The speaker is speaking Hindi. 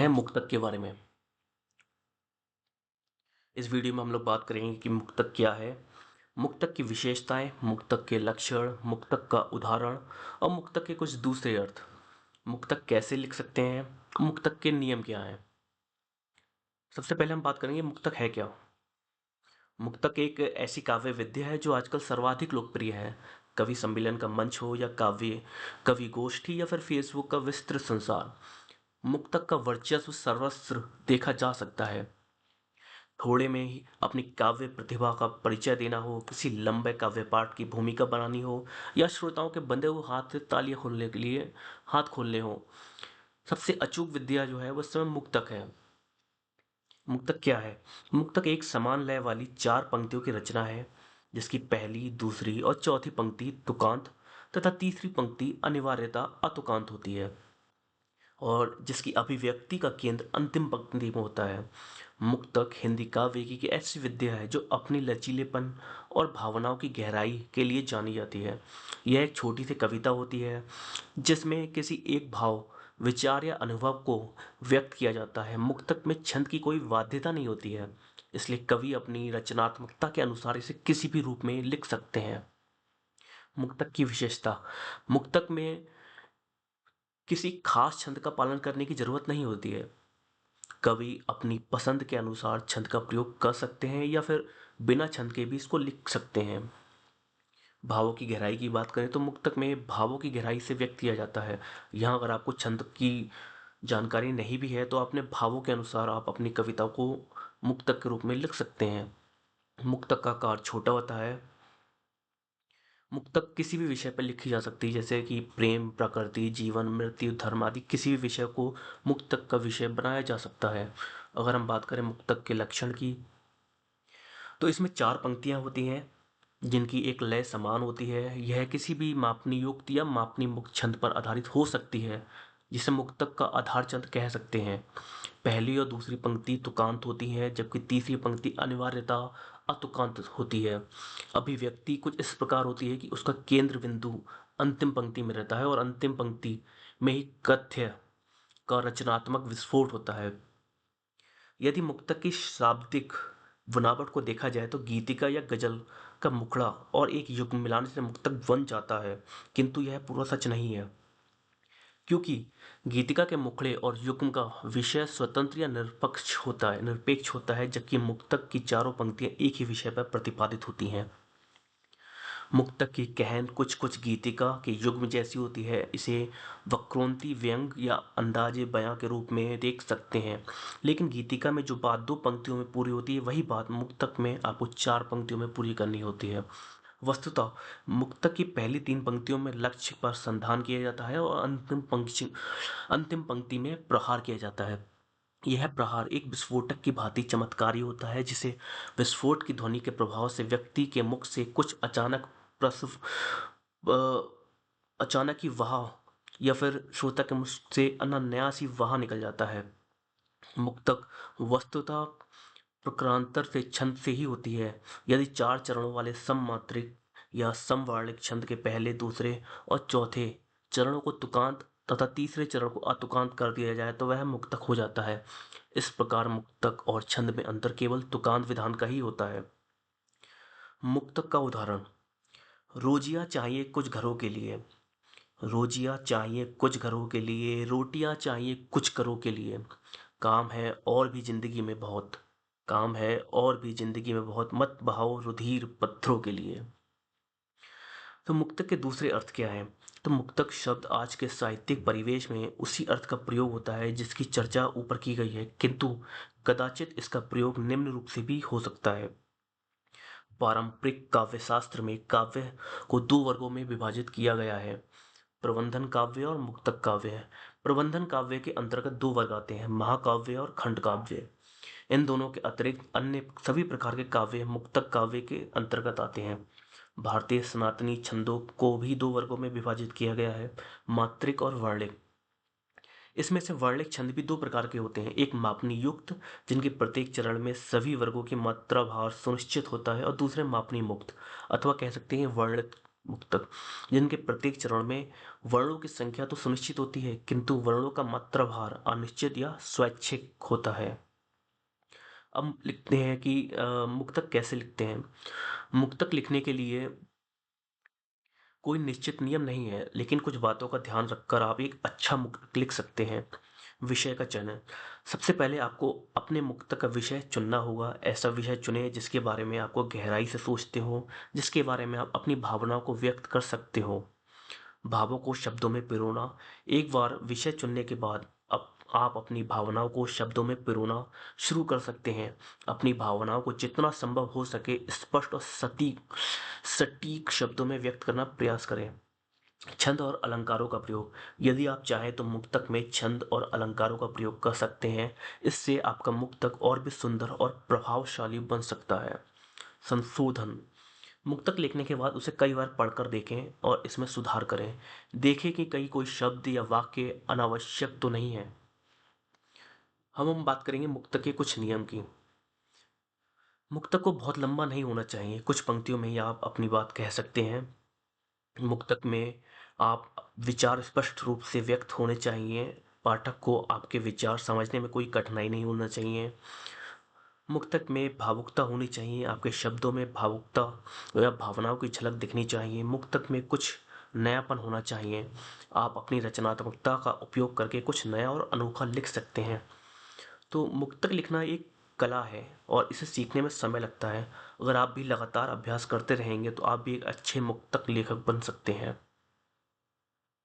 हैं मुक्तक के बारे में। इस वीडियो में हम लोग बात करेंगे कि मुक्तक क्या है, मुक्तक की विशेषताएं, मुक्तक के लक्षण, मुक्तक का उदाहरण और मुक्तक के कुछ दूसरे अर्थ। मुक्तक कैसे लिख सकते हैं, मुक्तक के नियम क्या हैं। सबसे पहले हम बात करेंगे मुक्तक है क्या। मुक्तक एक ऐसी काव्य विद्या है जो आजकल सर्वाधिक लोकप्रिय है। कवि सम्मेलन का मंच हो या कवि गोष्ठी या फिर फेसबुक का विस्तृत संसार, मुक्तक का वर्चस्व सर्वत्र देखा जा सकता है। थोड़े में ही अपनी काव्य प्रतिभा का परिचय देना हो, किसी लंबे काव्य पाठ की भूमिका बनानी हो या श्रोताओं के बंधे हुए हाथ से तालियां खोलने के लिए हाथ खोलने हो, सबसे अचूक विद्या जो है वह स्वयं मुक्तक है। मुक्तक क्या है? मुक्तक एक समान लय वाली 4 पंक्तियों की रचना है जिसकी पहली, दूसरी और चौथी पंक्ति तुकांत तथा तीसरी पंक्ति अनिवार्यता अतुकांत होती है और जिसकी अभिव्यक्ति का केंद्र अंतिम पंक्ति में होता है। मुक्तक हिंदी काव्य की ऐसी विद्या है जो अपनी लचीलेपन और भावनाओं की गहराई के लिए जानी जाती है। यह एक छोटी सी कविता होती है जिसमें किसी एक भाव, विचार या अनुभव को व्यक्त किया जाता है। मुक्तक में छंद की कोई बाध्यता नहीं होती है, इसलिए कवि अपनी रचनात्मकता के अनुसार इसे किसी भी रूप में लिख सकते हैं। मुक्तक की विशेषता, मुक्तक में किसी खास छंद का पालन करने की जरूरत नहीं होती है। कवि अपनी पसंद के अनुसार छंद का प्रयोग कर सकते हैं या फिर बिना छंद के भी इसको लिख सकते हैं। भावों की गहराई की बात करें तो मुक्तक में भावों की गहराई से व्यक्त किया जाता है। यहाँ अगर आपको छंद की जानकारी नहीं भी है तो अपने भावों के अनुसार आप अपनी कविता को मुक्तक के रूप में लिख सकते हैं। मुक्तक का आकार छोटा होता है। मुक्तक किसी भी विषय पर लिखी जा सकती है, जैसे कि प्रेम, प्रकृति, जीवन, मृत्यु, धर्म आदि किसी भी विषय को मुक्तक का विषय बनाया जा सकता है। अगर हम बात करें मुक्तक के लक्षण की तो इसमें 4 पंक्तियां होती हैं जिनकी एक लय समान होती है। यह किसी भी मापनी युक्त या मापनी मुक्त छंद पर आधारित हो सकती है जिसे मुक्तक का आधार छंद कह सकते हैं। पहली और दूसरी पंक्ति तुकांत होती है जबकि तीसरी पंक्ति अनिवार्यता अतुकांत होती है। अभिव्यक्ति कुछ इस प्रकार होती है कि उसका केंद्र बिंदु अंतिम पंक्ति में रहता है और अंतिम पंक्ति में ही कथ्य का रचनात्मक विस्फोट होता है। यदि मुक्तक की शाब्दिक बनावट को देखा जाए तो गीतिका या गजल का मुखड़ा और एक युग्म मिलाने से मुक्तक बन जाता है, किंतु यह पूरा सच नहीं है क्योंकि गीतिका के मुखड़े और युग्म का विषय स्वतंत्र या निरपेक्ष होता है, जबकि मुक्तक की चारों पंक्तियां एक ही विषय पर प्रतिपादित होती हैं। मुक्तक की कहन कुछ कुछ गीतिका के युग्म जैसी होती है। इसे वक्रोक्ति, व्यंग या अंदाजे बयां के रूप में देख सकते हैं, लेकिन गीतिका में जो बात 2 पंक्तियों में पूरी होती है वही बात मुक्तक में आपको 4 पंक्तियों में पूरी करनी होती है। वस्तुतः मुक्तक की पहली 3 पंक्तियों में लक्ष्य पर संधान किया जाता है और अंतिम पंक्ति में प्रहार किया जाता है। यह प्रहार एक विस्फोटक की भांति चमत्कारी होता है जिसे विस्फोट की ध्वनि के प्रभाव से व्यक्ति के मुख से कुछ प्रसव अचानक ही वाह या फिर श्रोता के मुख से अनायास ही वाह निकल जाता है। मुक्तक वस्तुतः प्रकारांतर से छंद से ही होती है। यदि 4 चरणों वाले सममात्रिक या समवर्णिक छंद के पहले, दूसरे और चौथे चरणों को तुकांत तथा तीसरे चरण को अतुकांत कर दिया जाए तो वह मुक्तक हो जाता है। इस प्रकार मुक्तक और छंद में अंतर केवल तुकांत विधान का ही होता है। मुक्तक का उदाहरण, रोजियां चाहिए कुछ घरों के लिए, रोजियां चाहिए कुछ घरों के लिए, रोटियां चाहिए कुछ करों के लिए, काम है और भी जिंदगी में बहुत, काम है और भी जिंदगी में बहुत, मत बहाओ रुधिर पत्थरों के लिए। तो मुक्तक के दूसरे अर्थ क्या है? तो मुक्तक शब्द आज के साहित्यिक परिवेश में उसी अर्थ का प्रयोग होता है जिसकी चर्चा ऊपर की गई है, किंतु कदाचित इसका प्रयोग निम्न रूप से भी हो सकता है। पारंपरिक काव्य शास्त्र में काव्य को 2 वर्गों में विभाजित किया गया है, प्रबंधन काव्य और मुक्तक काव्य। प्रबंधन काव्य के अंतर्गत 2 वर्ग आते हैं, महाकाव्य और खंड काव्य। इन दोनों के अतिरिक्त अन्य सभी प्रकार के काव्य मुक्तक काव्य के अंतर्गत आते हैं। भारतीय सनातनी छंदों को भी 2 वर्गों में विभाजित किया गया है, मात्रिक और वर्णिक। इसमें से वर्णिक छंद भी 2 प्रकार के होते हैं, एक मापनी युक्त जिनके प्रत्येक चरण में सभी वर्गों की मात्रा भार सुनिश्चित होता है और दूसरे मापनी मुक्त अथवा कह सकते हैं वर्णित मुक्तक, जिनके प्रत्येक चरण में वर्णों की संख्या तो सुनिश्चित होती है, किंतु वर्णों का मात्राभार अनिश्चित या स्वैच्छिक होता है। अब लिखते हैं कि मुक्तक कैसे लिखते हैं। मुक्तक लिखने के लिए कोई निश्चित नियम नहीं है, लेकिन कुछ बातों का ध्यान रखकर आप एक अच्छा मुक्तक लिख सकते हैं। विषय का चयन। सबसे पहले आपको अपने मुक्तक का विषय चुनना होगा। ऐसा विषय चुनें जिसके बारे में आपको गहराई से सोचते हो, जिसके बारे में आप अपनी भावनाओं को व्यक्त कर सकते हो। भावों को शब्दों में पिरोना। एक बार विषय चुनने के बाद अब आप अपनी भावनाओं को शब्दों में पिरोना शुरू कर सकते हैं। अपनी भावनाओं को जितना संभव हो सके स्पष्ट और सटीक शब्दों में व्यक्त करना प्रयास करें। छंद और अलंकारों का प्रयोग। यदि आप चाहें तो मुक्तक में छंद और अलंकारों का प्रयोग कर सकते हैं। इससे आपका मुक्तक और भी सुंदर और प्रभावशाली बन सकता है। संशोधन। मुक्तक लिखने के बाद उसे कई बार पढ़कर देखें और इसमें सुधार करें। देखें कि कहीं कोई शब्द या वाक्य अनावश्यक तो नहीं है। हम बात करेंगे मुक्तक के कुछ नियम की। मुक्तक को बहुत लंबा नहीं होना चाहिए, कुछ पंक्तियों में ही आप अपनी बात कह सकते हैं। मुक्तक में आप विचार स्पष्ट रूप से व्यक्त होने चाहिए। पाठक को आपके विचार समझने में कोई कठिनाई नहीं होना चाहिए। मुक्तक में भावुकता होनी चाहिए। आपके शब्दों में भावुकता या भावनाओं की झलक दिखनी चाहिए। मुक्तक में कुछ नयापन होना चाहिए। आप अपनी रचनात्मकता का उपयोग करके कुछ नया और अनोखा लिख सकते हैं। तो मुक्तक लिखना एक कला है और इसे सीखने में समय लगता है। अगर आप भी लगातार अभ्यास करते रहेंगे तो आप भी एक अच्छे मुक्तक लेखक बन सकते हैं।